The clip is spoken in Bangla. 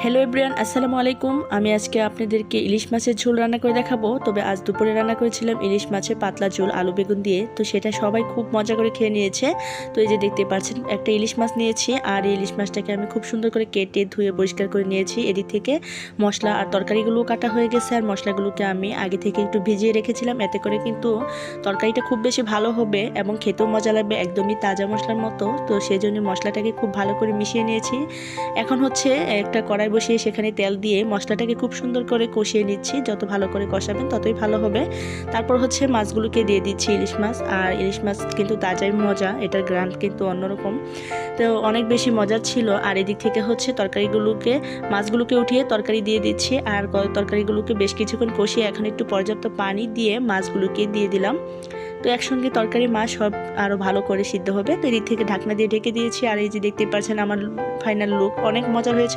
হ্যালো এভরিওয়ান, আসসালামু আলাইকুম। আমি আজকে আপনাদেরকে ইলিশ মাছের ঝোল রান্না করে দেখাবো। তবে আজ দুপুরে রান্না করেছিলাম ইলিশ মাছের পাতলা ঝোল আলু বেগুন দিয়ে। তো সেটা সবাই খুব মজা করে খেয়ে নিয়েছে। তো এই যে দেখতে পাচ্ছেন একটা ইলিশ মাছ নিয়েছি, আর এই ইলিশ মাছটাকে আমি খুব সুন্দর করে কেটে ধুয়ে পরিষ্কার করে নিয়েছি। এদিক থেকে মশলা আর তরকারিগুলোও কাটা হয়ে গেছে, আর মশলাগুলোকে আমি আগে থেকে একটু ভিজিয়ে রেখেছিলাম। এতে করে কিন্তু তরকারিটা খুব বেশি ভালো হবে এবং খেতেও মজা লাগবে, একদমই তাজা মশলার মতো। তো সেই জন্য মশলাটাকে খুব ভালো করে মিশিয়ে নিয়েছি। এখন হচ্ছে একটা কড়াই বসিয়ে সেখানে তেল দিয়ে মশলাটাকে খুব সুন্দর করে কষিয়ে নিচ্ছি। যত ভালো করে কষাবেন ততই ভালো হবে। তারপর হচ্ছে মাছগুলোকে দিয়ে দিচ্ছি, ইলিশ মাছ। আর ইলিশ মাছ কিন্তু তাজাই মজা, এটার গ্রান্ট কিন্তু অন্যরকম। তো অনেক বেশি মজা ছিল। আর এদিক থেকে হচ্ছে মাছগুলোকে উঠিয়ে তরকারি দিয়ে দিচ্ছি, আর তরকারিগুলোকে বেশ কিছুক্ষণ কষিয়ে এখন একটু পর্যাপ্ত পানি দিয়ে মাছগুলোকে দিয়ে দিলাম। তো একসঙ্গে তরকারি মাছ সব আরও ভালো করে সিদ্ধ হবে। তো এদিক থেকে ঢাকনা দিয়ে ঢেকে দিয়েছি। আর এই যে দেখতে পাচ্ছেন আমার ফাইনাল লুক, অনেক মজা হয়েছে।